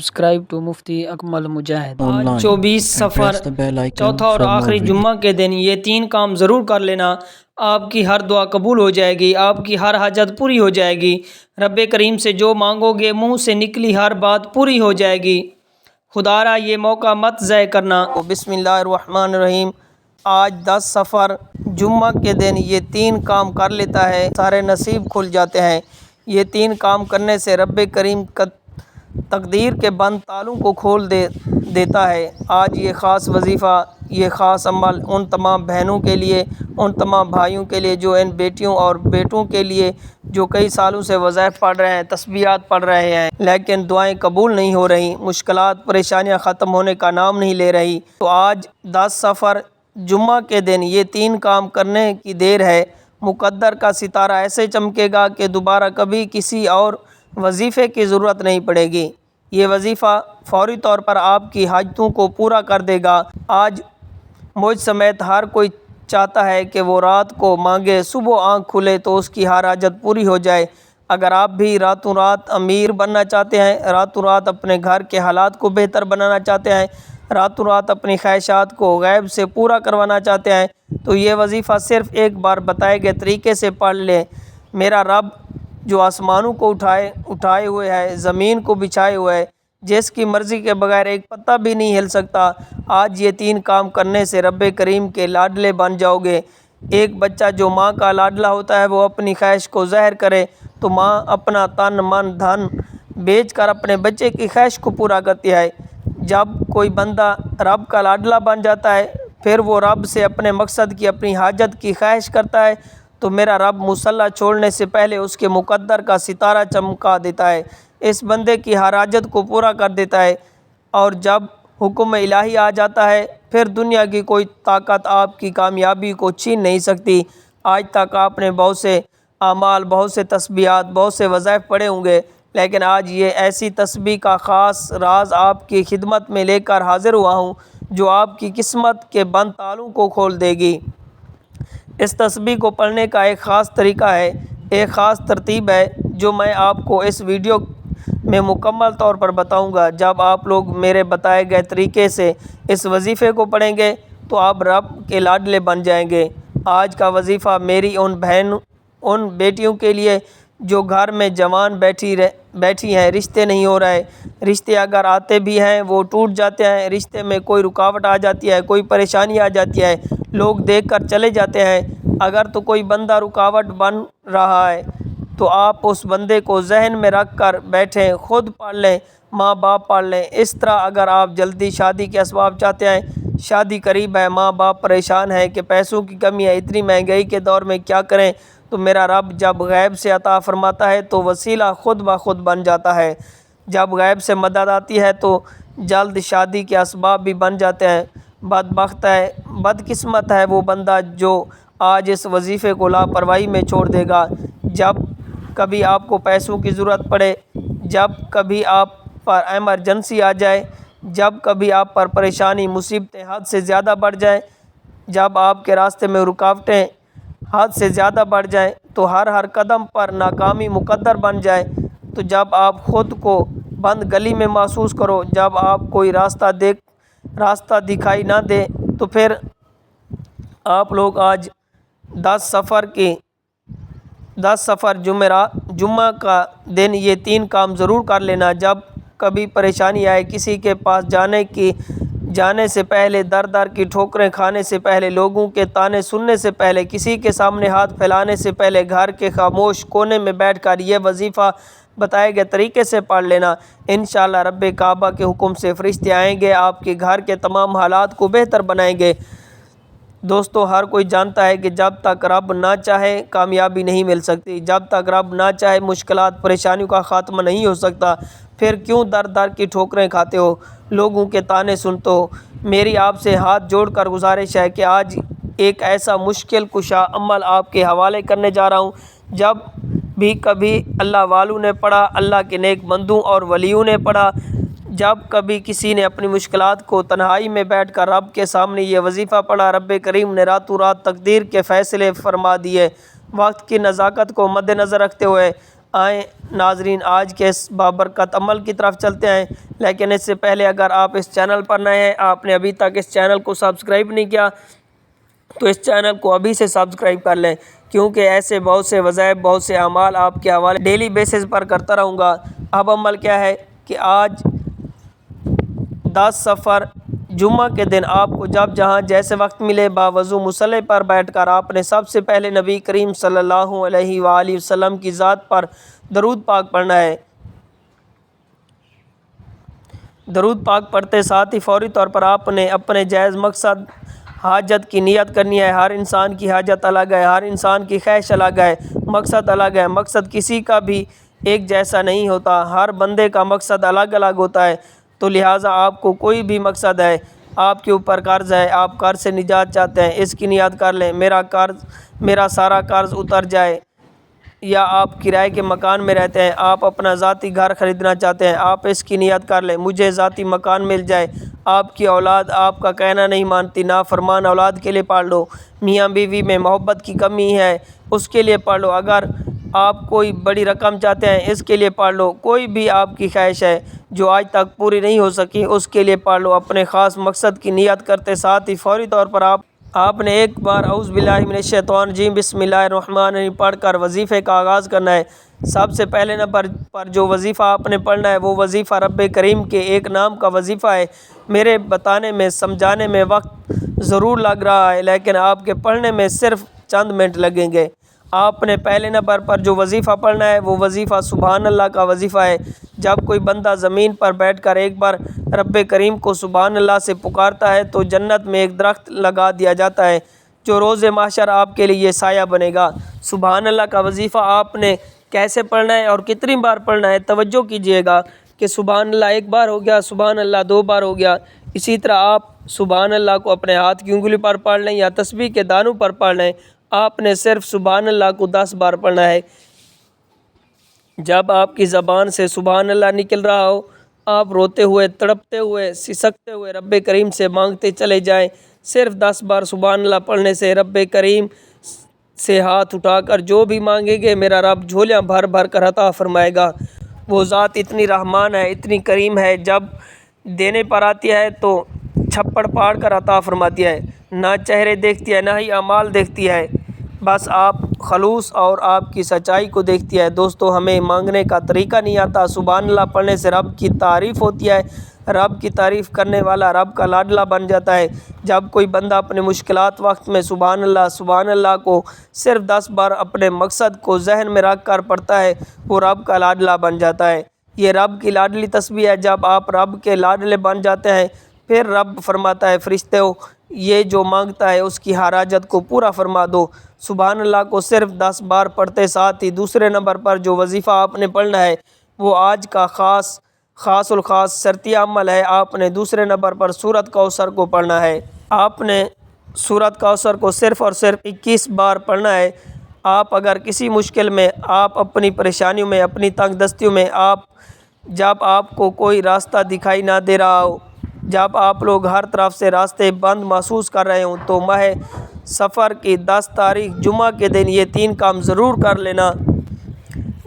Subscribe to Mufti Akmal Mujahid. آج 24 سفر چوتھا اور آخری جمعہ کے دن یہ 3 کام ضرور کر لینا، آپ کی ہر دعا قبول ہو جائے گی، آپ کی ہر حاجت پوری ہو جائے گی، رب کریم سے جو مانگو گے منہ سے نکلی ہر بات پوری ہو جائے گی۔ خدا را یہ موقع مت ضائع کرنا۔ بسم اللہ الرحمن الرحیم۔ آج 10 سفر جمعہ کے دن یہ 3 کام کر لیتا ہے، سارے نصیب کھل جاتے ہیں۔ یہ 3 کام کرنے سے رب کریم تقدیر کے بند تالوں کو کھول دیتا ہے۔ آج یہ خاص وظیفہ، یہ خاص عمل ان تمام بہنوں کے لیے، ان تمام بھائیوں کے لیے جو ان بیٹیوں اور بیٹوں کے لیے جو کئی سالوں سے وظائف پڑھ رہے ہیں، تسبیحات پڑھ رہے ہیں، لیکن دعائیں قبول نہیں ہو رہی، مشکلات پریشانیاں ختم ہونے کا نام نہیں لے رہی۔ تو آج 10 سفر جمعہ کے دن یہ 3 کام کرنے کی دیر ہے۔ مقدر کا ستارہ ایسے چمکے گا کہ دوبارہ کبھی کسی اور وظیفے کی ضرورت نہیں پڑے گی۔ یہ وظیفہ فوری طور پر آپ کی حاجتوں کو پورا کر دے گا۔ آج مجھ سمیت ہر کوئی چاہتا ہے کہ وہ رات کو مانگے، صبح آنکھ کھلے تو اس کی ہر حاجت پوری ہو جائے۔ اگر آپ بھی راتوں رات امیر بننا چاہتے ہیں، راتوں رات اپنے گھر کے حالات کو بہتر بنانا چاہتے ہیں، راتوں رات اپنی خواہشات کو غیب سے پورا کروانا چاہتے ہیں، تو یہ وظیفہ صرف ایک بار بتائے گئے طریقے سے پڑھ لیں۔ میرا رب جو آسمانوں کو اٹھائے ہوئے ہے، زمین کو بچھائے ہوئے ہے، جس کی مرضی کے بغیر ایک پتا بھی نہیں ہل سکتا، آج یہ 3 کام کرنے سے رب کریم کے لاڈلے بن جاؤ گے۔ ایک بچہ جو ماں کا لاڈلا ہوتا ہے، وہ اپنی خواہش کو ظاہر کرے تو ماں اپنا تن من دھن بیچ کر اپنے بچے کی خواہش کو پورا کرتی ہے۔ جب کوئی بندہ رب کا لاڈلا بن جاتا ہے، پھر وہ رب سے اپنے مقصد کی، اپنی حاجت کی خواہش کرتا ہے، تو میرا رب مصلی چھوڑنے سے پہلے اس کے مقدر کا ستارہ چمکا دیتا ہے، اس بندے کی ہر حاجت کو پورا کر دیتا ہے، اور جب حکم الہی آ جاتا ہے، پھر دنیا کی کوئی طاقت آپ کی کامیابی کو چھین نہیں سکتی۔ آج تک آپ نے بہت سے اعمال، بہت سے تسبیحات، بہت سے وظائف پڑھے ہوں گے، لیکن آج یہ ایسی تسبیح کا خاص راز آپ کی خدمت میں لے کر حاضر ہوا ہوں جو آپ کی قسمت کے بند تالوں کو کھول دے گی۔ اس تسبیح کو پڑھنے کا ایک خاص طریقہ ہے، ایک خاص ترتیب ہے جو میں آپ کو اس ویڈیو میں مکمل طور پر بتاؤں گا۔ جب آپ لوگ میرے بتائے گئے طریقے سے اس وظیفے کو پڑھیں گے تو آپ رب کے لاڈلے بن جائیں گے۔ آج کا وظیفہ میری ان بیٹیوں کے لیے جو گھر میں جوان بیٹھی ہیں، رشتے نہیں ہو رہے، رشتے اگر آتے بھی ہیں وہ ٹوٹ جاتے ہیں، رشتے میں کوئی رکاوٹ آ جاتی ہے، کوئی پریشانی آ جاتی ہے، لوگ دیکھ کر چلے جاتے ہیں۔ اگر تو کوئی بندہ رکاوٹ بن رہا ہے تو آپ اس بندے کو ذہن میں رکھ کر بیٹھیں، خود پڑھ لیں، ماں باپ پڑھ لیں۔ اس طرح اگر آپ جلدی شادی کے اسباب چاہتے ہیں، شادی قریب ہے، ماں باپ پریشان ہیں کہ پیسوں کی کمی ہے، اتنی مہنگائی کے دور میں کیا کریں، تو میرا رب جب غیب سے عطا فرماتا ہے تو وسیلہ خود بخود بن جاتا ہے۔ جب غیب سے مدد آتی ہے تو جلد شادی کے اسباب بھی بن جاتے ہیں۔ بدبخت ہے، بدقسمت ہے وہ بندہ جو آج اس وظیفے کو لاپرواہی میں چھوڑ دے گا۔ جب کبھی آپ کو پیسوں کی ضرورت پڑے، جب کبھی آپ پر ایمرجنسی آ جائے، جب کبھی آپ پر پریشانی، مصیبتیں حد سے زیادہ بڑھ جائیں، جب آپ کے راستے میں رکاوٹیں حد سے زیادہ بڑھ جائیں، تو ہر قدم پر ناکامی مقدر بن جائے، تو جب آپ خود کو بند گلی میں محسوس کرو، جب آپ کوئی راستہ دکھائی نہ دے، تو پھر آپ لوگ آج 10 سفر جمعہ کا دن یہ 3 کام ضرور کر لینا۔ جب کبھی پریشانی آئے، کسی کے پاس جانے سے پہلے، در کی ٹھوکریں کھانے سے پہلے، لوگوں کے طعنے سننے سے پہلے، کسی کے سامنے ہاتھ پھیلانے سے پہلے، گھر کے خاموش کونے میں بیٹھ کر یہ وظیفہ بتائے گئے طریقے سے پڑھ لینا۔ انشاءاللہ رب کعبہ کے حکم سے فرشتے آئیں گے، آپ کے گھر کے تمام حالات کو بہتر بنائیں گے۔ دوستو، ہر کوئی جانتا ہے کہ جب تک رب نہ چاہے کامیابی نہیں مل سکتی، جب تک رب نہ چاہے مشکلات پریشانیوں کا خاتمہ نہیں ہو سکتا۔ پھر کیوں در کی ٹھوکریں کھاتے ہو، لوگوں کے طعنے سنتے ہو؟ میری آپ سے ہاتھ جوڑ کر گزارش ہے کہ آج ایک ایسا مشکل کشا عمل آپ کے حوالے کرنے جا رہا ہوں، جب بھی کبھی اللہ والوں نے پڑھا، اللہ کے نیک بندوں اور ولیوں نے پڑھا، جب کبھی کسی نے اپنی مشکلات کو تنہائی میں بیٹھ کر رب کے سامنے یہ وظیفہ پڑھا، رب کریم نے راتوں رات تقدیر کے فیصلے فرما دیے۔ وقت کی نزاکت کو مد نظر رکھتے ہوئے آئیں ناظرین، آج کے اس بابرکت عمل کی طرف چلتے ہیں، لیکن اس سے پہلے اگر آپ اس چینل پر نئے ہیں، آپ نے ابھی تک اس چینل کو سبسکرائب نہیں کیا تو اس چینل کو ابھی سے سبسکرائب کر لیں، کیونکہ ایسے بہت سے وظائف، بہت سے اعمال آپ کے حوالے ڈیلی بیسس پر کرتا رہوں گا۔ اب عمل کیا ہے کہ آج 10 سفر جمعہ کے دن آپ کو جب جہاں جیسے وقت ملے باوضو مصلی پر بیٹھ کر آپ نے سب سے پہلے نبی کریم صلی اللہ علیہ وآلہ وسلم کی ذات پر درود پاک پڑھنا ہے۔ درود پاک پڑھتے ساتھ ہی فوری طور پر آپ نے اپنے جائز مقصد حاجت کی نیت کرنی ہے۔ ہر انسان کی حاجت الگ ہے، ہر انسان کی خواہش الگ ہے، مقصد الگ ہے۔ مقصد کسی کا بھی ایک جیسا نہیں ہوتا، ہر بندے کا مقصد الگ الگ ہوتا ہے۔ تو لہٰذا آپ کو کوئی بھی مقصد ہے، آپ کے اوپر قرض ہے، آپ قرض سے نجات چاہتے ہیں، اس کی نیت کر لیں، میرا سارا قرض اتر جائے۔ یا آپ کرائے کے مکان میں رہتے ہیں، آپ اپنا ذاتی گھر خریدنا چاہتے ہیں، آپ اس کی نیت کر لیں، مجھے ذاتی مکان مل جائے۔ آپ کی اولاد آپ کا کہنا نہیں مانتی، نافرمان اولاد کے لیے پڑھ لو۔ میاں بیوی میں محبت کی کمی ہے، اس کے لیے پڑھ لو۔ اگر آپ کوئی بڑی رقم چاہتے ہیں، اس کے لیے پڑھ لو۔ کوئی بھی آپ کی خواہش ہے جو آج تک پوری نہیں ہو سکی، اس کے لیے پڑھ لو۔ اپنے خاص مقصد کی نیت کرتے ساتھ ہی فوری طور پر آپ نے ایک بار اعوذ باللہ من الشیطان الرجیم بسم اللہ الرحمن الرحیم پڑھ کر وظیفے کا آغاز کرنا ہے۔ سب سے پہلے نمبر پر جو وظیفہ آپ نے پڑھنا ہے وہ وظیفہ رب کریم کے ایک نام کا وظیفہ ہے۔ میرے بتانے میں سمجھانے میں وقت ضرور لگ رہا ہے، لیکن آپ کے پڑھنے میں صرف چند منٹ لگیں گے۔ آپ نے پہلے نمبر پر جو وظیفہ پڑھنا ہے وہ وظیفہ سبحان اللہ کا وظیفہ ہے۔ جب کوئی بندہ زمین پر بیٹھ کر ایک بار رب کریم کو سبحان اللہ سے پکارتا ہے تو جنت میں ایک درخت لگا دیا جاتا ہے جو روز محشر آپ کے لیے سایہ بنے گا۔ سبحان اللہ کا وظیفہ آپ نے کیسے پڑھنا ہے اور کتنی بار پڑھنا ہے، توجہ کیجیے گا کہ سبحان اللہ ایک بار ہو گیا، سبحان اللہ 2 بار ہو گیا۔ اسی طرح آپ سبحان اللہ کو اپنے ہاتھ کی انگلی پر پڑھ لیں یا تسبیح کے دانوں پر پڑھ لیں۔ آپ نے صرف سبحان اللہ کو 10 بار پڑھنا ہے۔ جب آپ کی زبان سے سبحان اللہ نکل رہا ہو، آپ روتے ہوئے، تڑپتے ہوئے، سسکتے ہوئے رب کریم سے مانگتے چلے جائیں۔ صرف 10 بار سبحان اللہ پڑھنے سے رب کریم سے ہاتھ اٹھا کر جو بھی مانگیں گے میرا رب جھولیاں بھر بھر کر عطا فرمائے گا۔ وہ ذات اتنی رحمان ہے، اتنی کریم ہے، جب دینے پر آتی ہے تو چھپڑ پاڑ کر عطا فرماتی ہے۔ نہ چہرے دیکھتی ہے، نہ ہی اعمال دیکھتی ہے، بس آپ خلوص اور آپ کی سچائی کو دیکھتی ہے۔ دوستو، ہمیں مانگنے کا طریقہ نہیں آتا۔ سبحان اللہ پڑھنے سے رب کی تعریف ہوتی ہے، رب کی تعریف کرنے والا رب کا لاڈلا بن جاتا ہے۔ جب کوئی بندہ اپنے مشکلات وقت میں سبحان اللہ کو صرف 10 بار اپنے مقصد کو ذہن میں رکھ کر پڑھتا ہے، وہ رب کا لاڈلا بن جاتا ہے۔ یہ رب کی لاڈلی تسبیح ہے۔ جب آپ رب کے لاڈلے بن جاتے ہیں پھر رب فرماتا ہے فرشتوں، یہ جو مانگتا ہے اس کی ہر حاجت کو پورا فرما دو۔ سبحان اللہ کو صرف 10 بار پڑھتے ساتھ ہی دوسرے نمبر پر جو وظیفہ آپ نے پڑھنا ہے وہ آج کا خاص الخاص شرطی عمل ہے۔ آپ نے دوسرے نمبر پر سورۃ کوثر کو پڑھنا ہے۔ آپ نے سورۃ کوثر کو صرف اور صرف 21 بار پڑھنا ہے۔ آپ اگر کسی مشکل میں، آپ اپنی پریشانیوں میں، اپنی تنگ دستیوں میں، جب آپ کو کوئی راستہ دکھائی نہ دے رہا ہو، جب آپ لوگ ہر طرف سے راستے بند محسوس کر رہے ہوں، تو ماہ سفر کی 10 تاریخ جمعہ کے دن یہ 3 کام ضرور کر لینا۔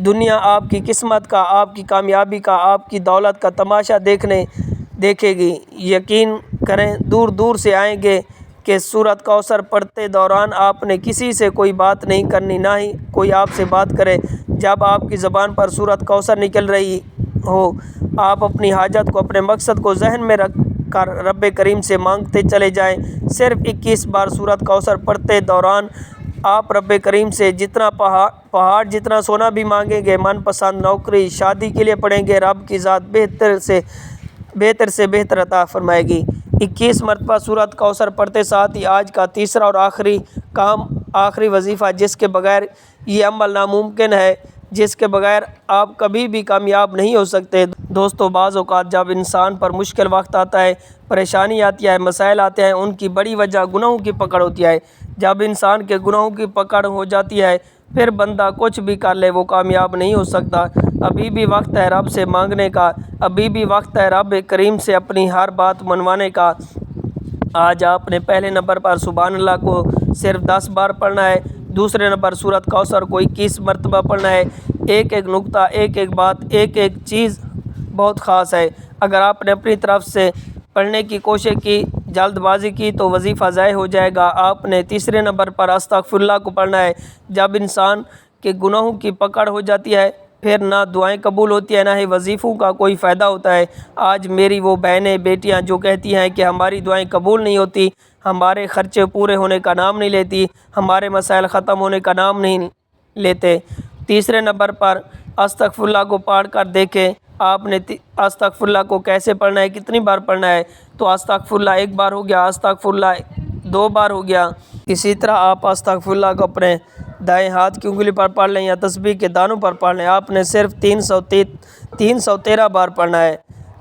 دنیا آپ کی قسمت کا، آپ کی کامیابی کا، آپ کی دولت کا تماشا دیکھے گی۔ یقین کریں دور دور سے آئیں گے کہ سورۃ کوثر پڑھتے دوران آپ نے کسی سے کوئی بات نہیں کرنی، نہ ہی کوئی آپ سے بات کرے۔ جب آپ کی زبان پر سورۃ کوثر نکل رہی ہو، آپ اپنی حاجت کو، اپنے مقصد کو ذہن میں رکھ کر رب کریم سے مانگتے چلے جائیں۔ صرف 21 بار سورۃ کوثر پڑھتے دوران آپ رب کریم سے جتنا پہاڑ جتنا سونا بھی مانگیں گے، من پسند نوکری، شادی کے لیے پڑھیں گے، رب کی ذات بہتر سے بہتر عطا فرمائے گی۔ 21 مرتبہ سورۃ کوثر پڑھتے ساتھ ہی آج کا تیسرا اور آخری کام، آخری وظیفہ جس کے بغیر یہ عمل ناممکن ہے، جس کے بغیر آپ کبھی بھی کامیاب نہیں ہو سکتے۔ دوستو، بعض اوقات جب انسان پر مشکل وقت آتا ہے، پریشانی آتی ہے، مسائل آتے ہیں، ان کی بڑی وجہ گناہوں کی پکڑ ہوتی ہے۔ جب انسان کے گناہوں کی پکڑ ہو جاتی ہے پھر بندہ کچھ بھی کر لے وہ کامیاب نہیں ہو سکتا۔ ابھی بھی وقت ہے رب سے مانگنے کا، ابھی بھی وقت ہے رب کریم سے اپنی ہر بات منوانے کا۔ آج آپ نے پہلے نمبر پر سبحان اللہ کو صرف 10 بار پڑھنا ہے، دوسرے نمبر سورۃ کوثر کو 21 مرتبہ پڑھنا ہے، ایک ایک نقطہ، ایک ایک بات، ایک ایک چیز بہت خاص ہے۔ اگر آپ نے اپنی طرف سے پڑھنے کی کوشش کی، جلد بازی کی تو وظیفہ ضائع ہو جائے گا۔ آپ نے تیسرے نمبر پر استغفراللہ کو پڑھنا ہے۔ جب انسان کے گناہوں کی پکڑ ہو جاتی ہے، پھر نہ دعائیں قبول ہوتی ہیں، نہ ہی وظیفوں کا کوئی فائدہ ہوتا ہے۔ آج میری وہ بہنیں بیٹیاں جو کہتی ہیں کہ ہماری دعائیں قبول نہیں ہوتی، ہمارے خرچے پورے ہونے کا نام نہیں لیتی، ہمارے مسائل ختم ہونے کا نام نہیں لیتے۔ تیسرے نمبر پر استغفراللہ کو پڑھ کر دیکھیں آپ نے استغفراللہ کو کیسے پڑھنا ہے، کتنی بار پڑھنا ہے۔ تو استغفراللہ ایک بار ہو گیا، استغفراللہ 2 بار ہو گیا۔ اسی طرح آپ استغفراللہ کو اپنے دائیں ہاتھ کی انگلی پر پڑھ لیں یا تسبیح کے دانوں پر پڑھ لیں۔ آپ نے صرف 313 بار پڑھنا ہے۔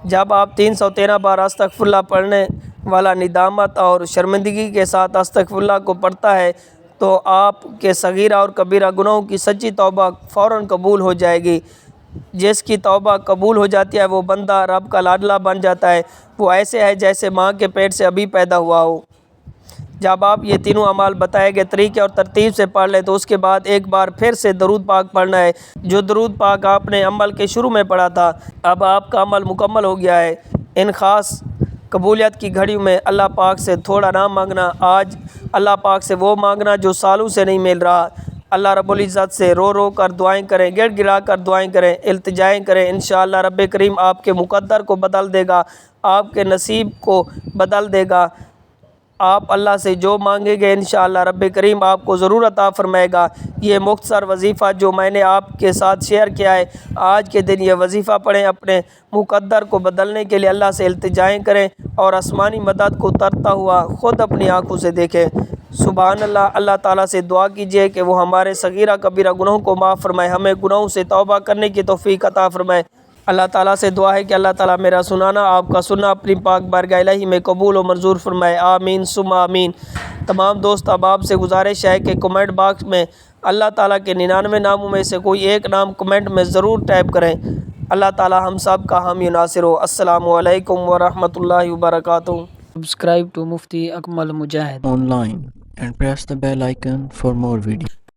جب آپ 313 بار استغفراللہ پڑھنے والا ندامت اور شرمندگی کے ساتھ استغفراللہ کو پڑھتا ہے تو آپ کے صغیرہ اور کبیرہ گناہوں کی سچی توبہ فوراً قبول ہو جائے گی۔ جس کی توبہ قبول ہو جاتی ہے وہ بندہ رب کا لاڈلا بن جاتا ہے، وہ ایسے ہے جیسے ماں کے پیٹ سے ابھی پیدا ہوا ہو۔ جب آپ یہ تینوں اعمال بتائے گئے طریقے اور ترتیب سے پڑھ لیں تو اس کے بعد ایک بار پھر سے درود پاک پڑھنا ہے، جو درود پاک آپ نے عمل کے شروع میں پڑھا تھا۔ اب آپ کا عمل مکمل ہو گیا ہے۔ ان خاص قبولیت کی گھڑیوں میں اللہ پاک سے تھوڑا نہ مانگنا، آج اللہ پاک سے وہ مانگنا جو سالوں سے نہیں مل رہا۔ اللہ رب العزت سے رو رو کر دعائیں کریں، گڑ گڑا کر دعائیں کریں، التجائیں کریں۔ انشاءاللہ رب کریم آپ کے مقدر کو بدل دے گا، آپ کے نصیب کو بدل دے گا۔ آپ اللہ سے جو مانگیں گے انشاءاللہ رب کریم آپ کو ضرور عطا فرمائے گا۔ یہ مختصر وظیفہ جو میں نے آپ کے ساتھ شیئر کیا ہے، آج کے دن یہ وظیفہ پڑھیں، اپنے مقدر کو بدلنے کے لیے اللہ سے التجائیں کریں اور آسمانی مدد کو اترتا ہوا خود اپنی آنکھوں سے دیکھیں۔ سبحان اللہ۔ اللہ تعالیٰ سے دعا کیجئے کہ وہ ہمارے صغیرہ کبیرہ گناہوں کو معاف فرمائے، ہمیں گناہوں سے توبہ کرنے کی توفیق عطا فرمائے۔ اللہ تعالیٰ سے دعا ہے کہ اللہ تعالیٰ میرا سنانا، آپ کا سننا اپنی پاک بارگاہ الہی میں قبول و منظور فرمائے، آمین ثم آمین۔ تمام دوست احباب سے گزارش ہے کہ کمنٹ باکس میں اللہ تعالیٰ کے 99 ناموں میں سے کوئی ایک نام کمنٹ میں ضرور ٹائپ کریں۔ اللہ تعالیٰ ہم سب کا حامی ناصر ہو۔ السلام علیکم ورحمۃ اللہ وبرکاتہ۔ Subscribe to Mufti Akmal Mujahid online and press the bell icon for more videos.